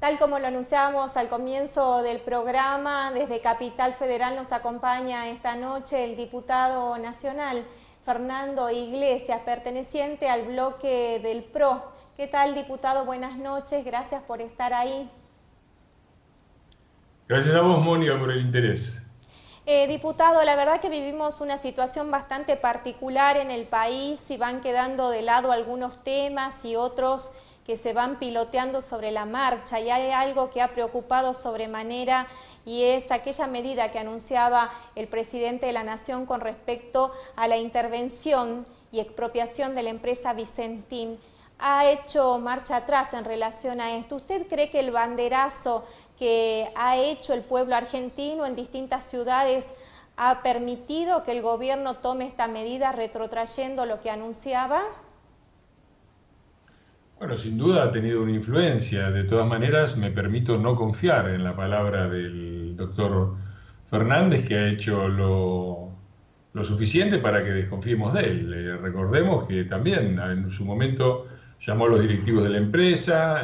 Tal como lo anunciábamos al comienzo del programa, desde Capital Federal nos acompaña esta noche el diputado nacional Fernando Iglesias, perteneciente al bloque del PRO. ¿Qué tal, diputado? Buenas noches, gracias por estar ahí. Gracias a vos, Mónica, por el interés. Diputado, la verdad que vivimos una situación bastante particular en el país y van quedando de lado algunos temas y otros que se van piloteando sobre la marcha, y hay algo que ha preocupado sobremanera y es aquella medida que anunciaba el presidente de la Nación con respecto a la intervención y expropiación de la empresa Vicentín. Ha hecho marcha atrás en relación a esto. ¿Usted cree que el banderazo que ha hecho el pueblo argentino en distintas ciudades ha permitido que el gobierno tome esta medida retrotrayendo lo que anunciaba? Bueno, sin duda ha tenido una influencia. De todas maneras, me permito no confiar en la palabra del doctor Fernández, que ha hecho lo suficiente para que desconfiemos de él. Recordemos que también en su momento llamó a los directivos de la empresa,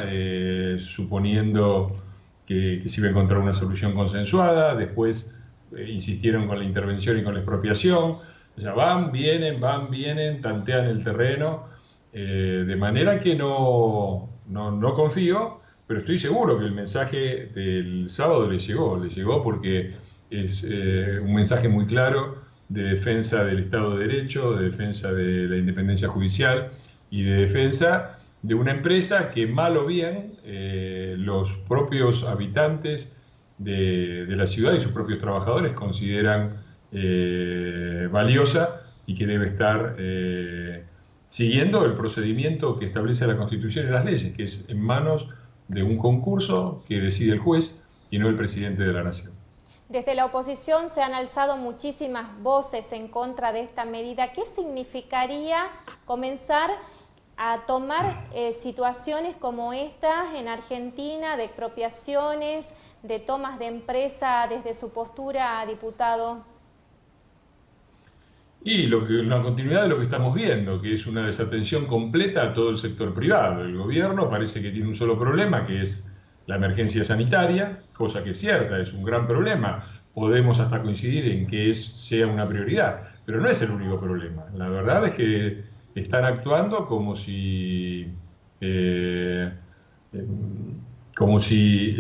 suponiendo que se iba a encontrar una solución consensuada. Después insistieron con la intervención y con la expropiación. O sea, van, vienen, tantean el terreno. De manera que no confío, pero estoy seguro que el mensaje del sábado le llegó porque es un mensaje muy claro de defensa del Estado de Derecho, de defensa de la independencia judicial y de defensa de una empresa que, mal o bien, los propios habitantes de la ciudad y sus propios trabajadores consideran valiosa y que debe estar siguiendo el procedimiento que establece la Constitución y las leyes, que es en manos de un concurso que decide el juez y no el presidente de la Nación. Desde la oposición se han alzado muchísimas voces en contra de esta medida. ¿Qué significaría comenzar a tomar situaciones como estas en Argentina, de expropiaciones, de tomas de empresa desde su postura, diputado? Y la continuidad de lo que estamos viendo, que es una desatención completa a todo el sector privado. El gobierno parece que tiene un solo problema, que es la emergencia sanitaria, cosa que es cierta, es un gran problema. Podemos hasta coincidir en que sea una prioridad, pero no es el único problema. La verdad es que están actuando eh, como si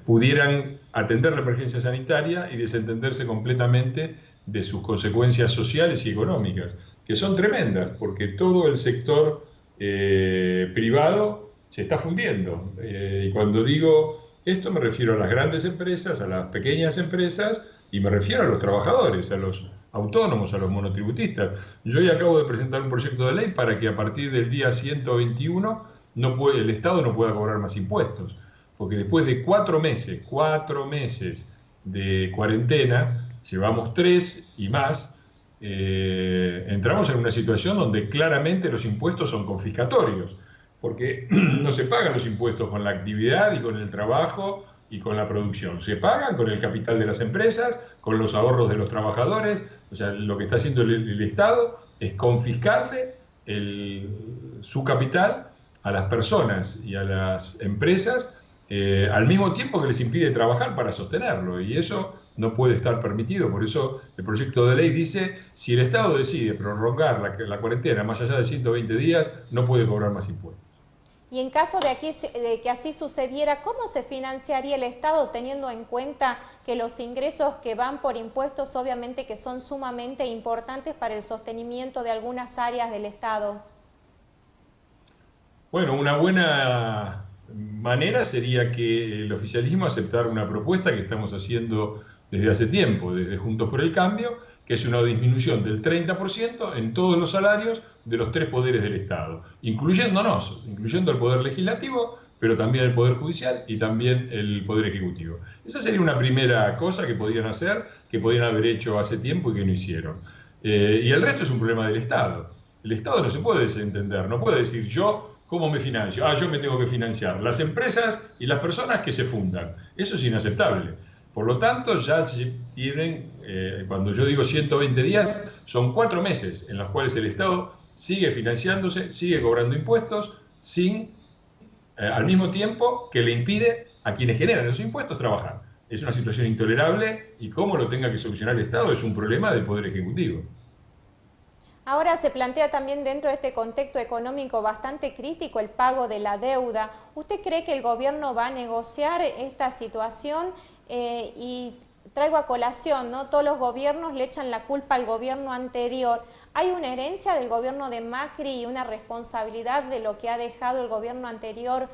pudieran atender la emergencia sanitaria y desentenderse completamente de sus consecuencias sociales y económicas, que son tremendas, porque todo el sector privado se está fundiendo. Y cuando digo esto me refiero a las grandes empresas, a las pequeñas empresas, y me refiero a los trabajadores, a los autónomos, a los monotributistas. Yo hoy acabo de presentar un proyecto de ley para que a partir del día 121 el Estado no pueda cobrar más impuestos, porque después de 4 meses de cuarentena, llevamos 3 y más, entramos en una situación donde claramente los impuestos son confiscatorios, porque no se pagan los impuestos con la actividad y con el trabajo y con la producción, se pagan con el capital de las empresas, con los ahorros de los trabajadores. O sea, lo que está haciendo el Estado es confiscarle su capital a las personas y a las empresas, al mismo tiempo que les impide trabajar para sostenerlo, y eso no puede estar permitido. Por eso el proyecto de ley dice, si el Estado decide prorrogar la cuarentena más allá de 120 días, no puede cobrar más impuestos. Y en caso de que así sucediera, ¿cómo se financiaría el Estado teniendo en cuenta que los ingresos que van por impuestos obviamente que son sumamente importantes para el sostenimiento de algunas áreas del Estado? Bueno, una buena manera sería que el oficialismo aceptara una propuesta que estamos haciendo desde hace tiempo, desde Juntos por el Cambio, que es una disminución del 30% en todos los salarios de los 3 poderes del Estado, incluyéndonos, incluyendo el Poder Legislativo, pero también el Poder Judicial y también el Poder Ejecutivo. Esa sería una primera cosa que podrían hacer, que podrían haber hecho hace tiempo y que no hicieron. Y el resto es un problema del Estado. El Estado no se puede desentender, no puede decir yo cómo me financio, yo me tengo que financiar. Las empresas y las personas que se fundan. Eso es inaceptable. Por lo tanto, ya tienen, cuando yo digo 120 días, son 4 meses en los cuales el Estado sigue financiándose, sigue cobrando impuestos sin al mismo tiempo que le impide a quienes generan esos impuestos trabajar. Es una situación intolerable y cómo lo tenga que solucionar el Estado es un problema del Poder Ejecutivo. Ahora se plantea también dentro de este contexto económico bastante crítico el pago de la deuda. ¿Usted cree que el gobierno va a negociar esta situación? Y traigo a colación, ¿no? Todos los gobiernos le echan la culpa al gobierno anterior. ¿Hay una herencia del gobierno de Macri y una responsabilidad de lo que ha dejado el gobierno anterior,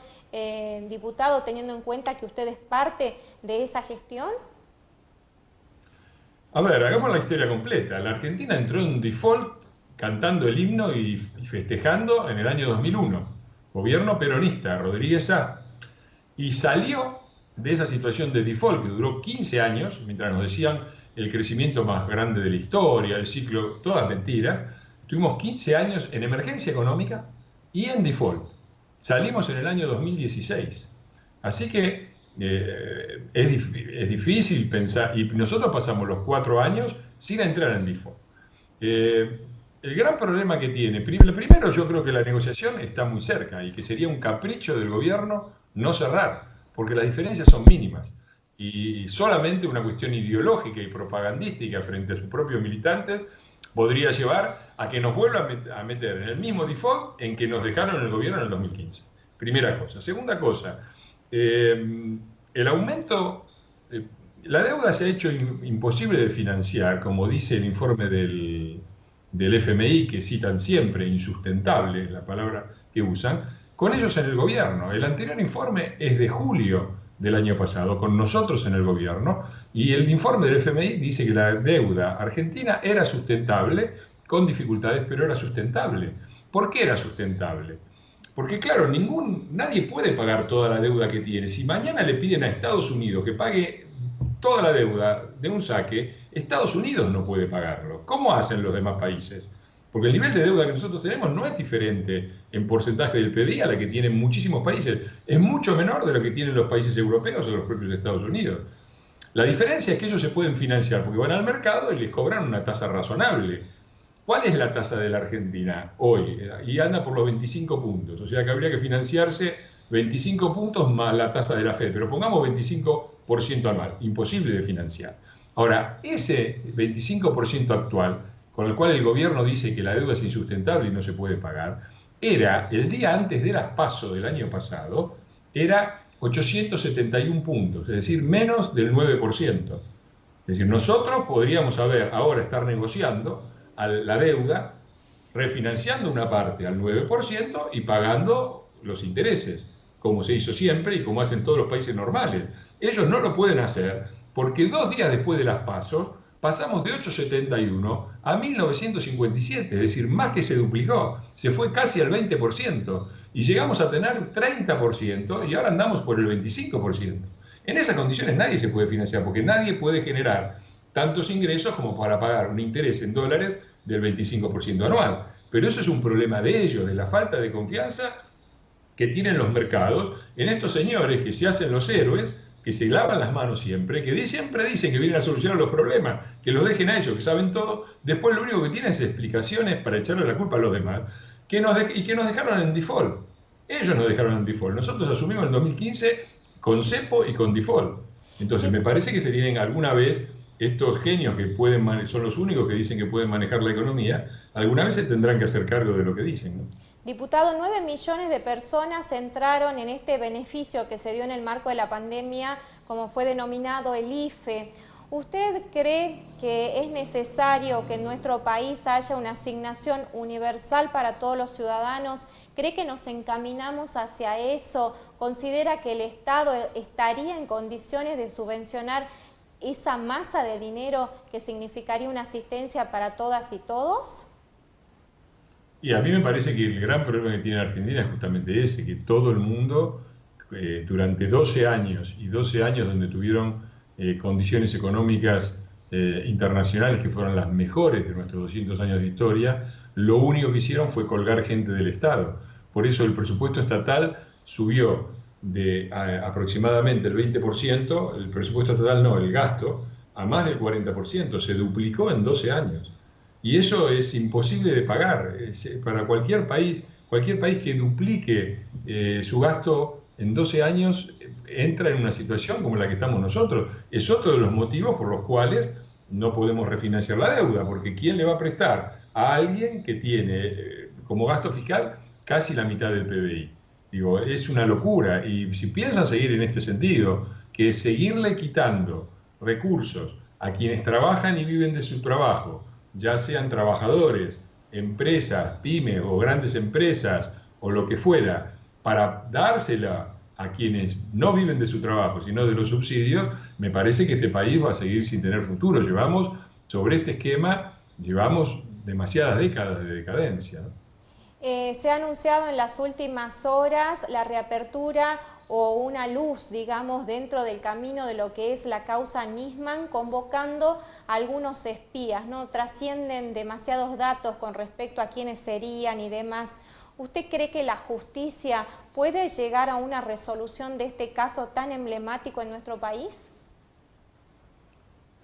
diputado, teniendo en cuenta que usted es parte de esa gestión? A ver, hagamos la historia completa. La Argentina entró en default cantando el himno y festejando en el año 2001. Gobierno peronista, Rodríguez A. Y salió de esa situación de default que duró 15 años, mientras nos decían el crecimiento más grande de la historia, el ciclo, todas mentiras. Tuvimos 15 años en emergencia económica y en default. Salimos en el año 2016. Así que es difícil pensar, y nosotros pasamos los 4 años sin entrar en default. El gran problema que tiene, primero yo creo que la negociación está muy cerca y que sería un capricho del gobierno no cerrar, porque las diferencias son mínimas y solamente una cuestión ideológica y propagandística frente a sus propios militantes podría llevar a que nos vuelvan a meter en el mismo default en que nos dejaron en el gobierno en el 2015. Primera cosa. Segunda cosa, el aumento, la deuda se ha hecho imposible de financiar, como dice el informe del FMI, que citan siempre, insustentable, la palabra que usan, con ellos en el gobierno. El anterior informe es de julio del año pasado, con nosotros en el gobierno, y el informe del FMI dice que la deuda argentina era sustentable, con dificultades, pero era sustentable. ¿Por qué era sustentable? Porque claro, nadie puede pagar toda la deuda que tiene. Si mañana le piden a Estados Unidos que pague toda la deuda de un saque, Estados Unidos no puede pagarlo. ¿Cómo hacen los demás países? Porque el nivel de deuda que nosotros tenemos no es diferente en porcentaje del PBI a la que tienen muchísimos países. Es mucho menor de lo que tienen los países europeos o los propios Estados Unidos. La diferencia es que ellos se pueden financiar porque van al mercado y les cobran una tasa razonable. ¿Cuál es la tasa de la Argentina hoy? Y anda por los 25 puntos. O sea que habría que financiarse 25 puntos más la tasa de la FED. Pero pongamos 25% anual. Imposible de financiar. Ahora, ese 25% actual, con el cual el gobierno dice que la deuda es insustentable y no se puede pagar, era, el día antes de las PASO del año pasado, era 871 puntos, es decir, menos del 9%. Es decir, nosotros podríamos ahora estar negociando la deuda, refinanciando una parte al 9% y pagando los intereses, como se hizo siempre y como hacen todos los países normales. Ellos no lo pueden hacer porque 2 días después de las PASO pasamos de 871 a 1957, es decir, más que se duplicó, se fue casi al 20% y llegamos a tener 30% y ahora andamos por el 25%. En esas condiciones nadie se puede financiar porque nadie puede generar tantos ingresos como para pagar un interés en dólares del 25% anual. Pero eso es un problema de ellos, de la falta de confianza que tienen los mercados en estos señores que se hacen los héroes, que se lavan las manos siempre, que siempre dicen que vienen a solucionar los problemas, que los dejen a ellos, que saben todo, después lo único que tienen es explicaciones para echarle la culpa a los demás, y que nos dejaron en default. Ellos nos dejaron en default. Nosotros asumimos en 2015 con cepo y con default. Entonces me parece que se tienen alguna vez estos genios que son los únicos que dicen que pueden manejar la economía, alguna vez se tendrán que hacer cargo de lo que dicen, ¿no? Diputado, 9 millones de personas entraron en este beneficio que se dio en el marco de la pandemia, como fue denominado el IFE. ¿Usted cree que es necesario que en nuestro país haya una asignación universal para todos los ciudadanos? ¿Cree que nos encaminamos hacia eso? ¿Considera que el Estado estaría en condiciones de subvencionar esa masa de dinero que significaría una asistencia para todas y todos? Y a mí me parece que el gran problema que tiene Argentina es justamente ese, que todo el mundo durante 12 años, y 12 años donde tuvieron condiciones económicas internacionales que fueron las mejores de nuestros 200 años de historia, lo único que hicieron fue colgar gente del Estado. Por eso el presupuesto estatal subió de aproximadamente el 20%, el presupuesto estatal no, el gasto, a más del 40%, se duplicó en 12 años. Y eso es imposible de pagar. Para cualquier país Cualquier país que duplique su gasto en 12 años entra en una situación como la que estamos nosotros. Es otro de los motivos por los cuales no podemos refinanciar la deuda, porque ¿quién le va a prestar a alguien que tiene como gasto fiscal casi la mitad del PBI? Digo, es una locura. Y si piensan seguir en este sentido, que es seguirle quitando recursos a quienes trabajan y viven de su trabajo, ya sean trabajadores, empresas, pymes o grandes empresas o lo que fuera, para dársela a quienes no viven de su trabajo, sino de los subsidios, me parece que este país va a seguir sin tener futuro. Sobre este esquema, llevamos demasiadas décadas de decadencia, ¿no? Se ha anunciado en las últimas horas la reapertura o una luz, digamos, dentro del camino de lo que es la causa Nisman, convocando a algunos espías, ¿no? Trascienden demasiados datos con respecto a quiénes serían y demás. ¿Usted cree que la justicia puede llegar a una resolución de este caso tan emblemático en nuestro país?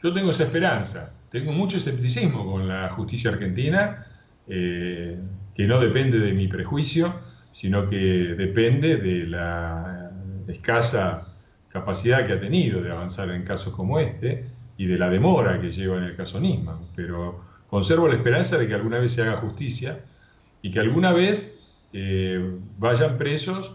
Yo tengo esa esperanza. Tengo mucho escepticismo con la justicia argentina, que no depende de mi prejuicio, sino que depende de la escasa capacidad que ha tenido de avanzar en casos como este y de la demora que lleva en el caso Nisman. Pero conservo la esperanza de que alguna vez se haga justicia y que alguna vez vayan presos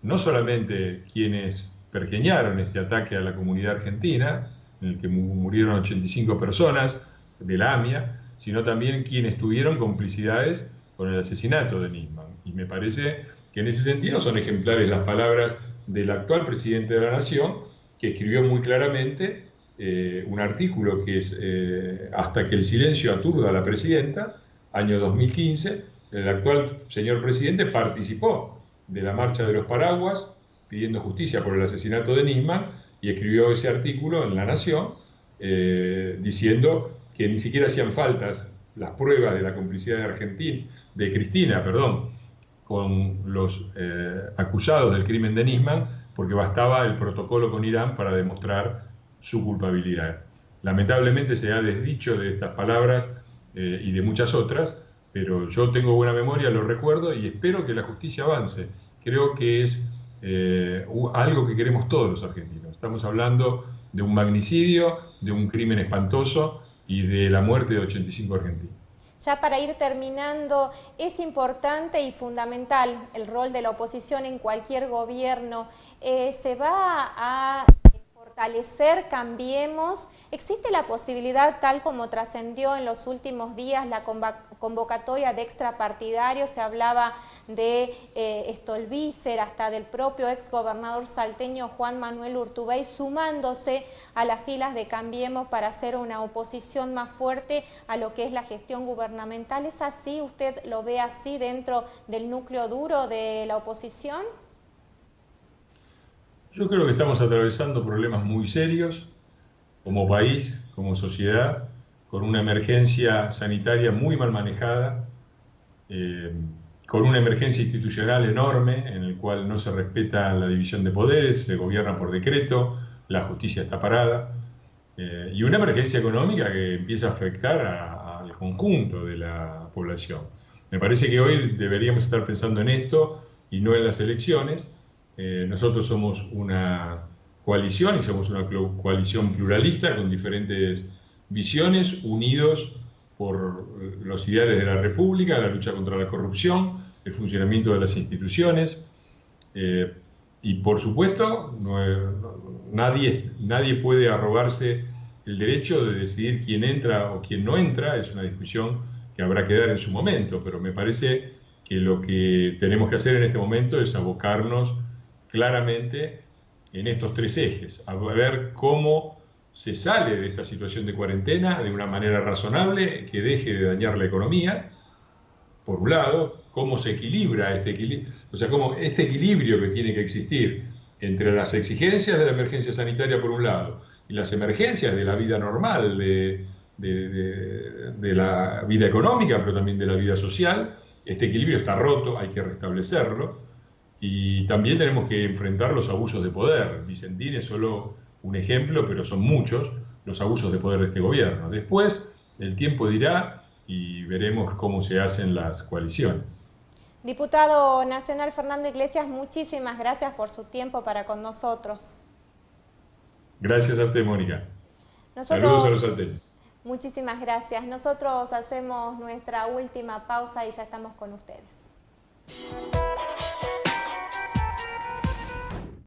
no solamente quienes pergeñaron este ataque a la comunidad argentina, en el que murieron 85 personas de la AMIA, sino también quienes tuvieron complicidades con el asesinato de Nisman. Y me parece que en ese sentido son ejemplares las palabras del actual presidente de la Nación, que escribió muy claramente un artículo que es Hasta que el silencio aturda a la presidenta, año 2015. El actual señor presidente participó de la marcha de los paraguas pidiendo justicia por el asesinato de Nisman y escribió ese artículo en La Nación diciendo que ni siquiera hacían faltas las pruebas de la complicidad de Cristina, con los acusados del crimen de Nisman, porque bastaba el protocolo con Irán para demostrar su culpabilidad. Lamentablemente se ha desdicho de estas palabras y de muchas otras, pero yo tengo buena memoria, lo recuerdo y espero que la justicia avance. Creo que es algo que queremos todos los argentinos. Estamos hablando de un magnicidio, de un crimen espantoso y de la muerte de 85 argentinos. Ya para ir terminando, es importante y fundamental el rol de la oposición en cualquier gobierno. ¿Se va a fortalecer Cambiemos? ¿Existe la posibilidad, tal como trascendió en los últimos días la convocatoria de extrapartidarios? Se hablaba de Stolbizer, hasta del propio exgobernador salteño Juan Manuel Urtubey, sumándose a las filas de Cambiemos para hacer una oposición más fuerte a lo que es la gestión gubernamental. ¿Es así? ¿Usted lo ve así dentro del núcleo duro de la oposición? Yo creo que estamos atravesando problemas muy serios como país, como sociedad, con una emergencia sanitaria muy mal manejada, con una emergencia institucional enorme en el cual no se respeta la división de poderes, se gobierna por decreto, la justicia está parada, y una emergencia económica que empieza a afectar al conjunto de la población. Me parece que hoy deberíamos estar pensando en esto y no en las elecciones. Nosotros somos una coalición y somos una coalición pluralista con diferentes visiones, unidos por los ideales de la República, la lucha contra la corrupción, el funcionamiento de las instituciones y por supuesto nadie puede arrogarse el derecho de decidir quién entra o quién no entra. Es una discusión que habrá que dar en su momento, pero me parece que lo que tenemos que hacer en este momento es abocarnos claramente en estos tres ejes, a ver cómo se sale de esta situación de cuarentena de una manera razonable, que deje de dañar la economía, por un lado, cómo se equilibra cómo este equilibrio que tiene que existir entre las exigencias de la emergencia sanitaria por un lado y las emergencias de la vida normal, de la vida económica, pero también de la vida social. Este equilibrio está roto, hay que restablecerlo. Y también tenemos que enfrentar los abusos de poder. Vicentín es solo un ejemplo, pero son muchos los abusos de poder de este gobierno. Después, el tiempo dirá y veremos cómo se hacen las coaliciones. Diputado Nacional Fernando Iglesias, muchísimas gracias por su tiempo para con nosotros. Gracias a usted, Mónica. Nosotros, saludos a los salteños. Muchísimas gracias. Nosotros hacemos nuestra última pausa y ya estamos con ustedes.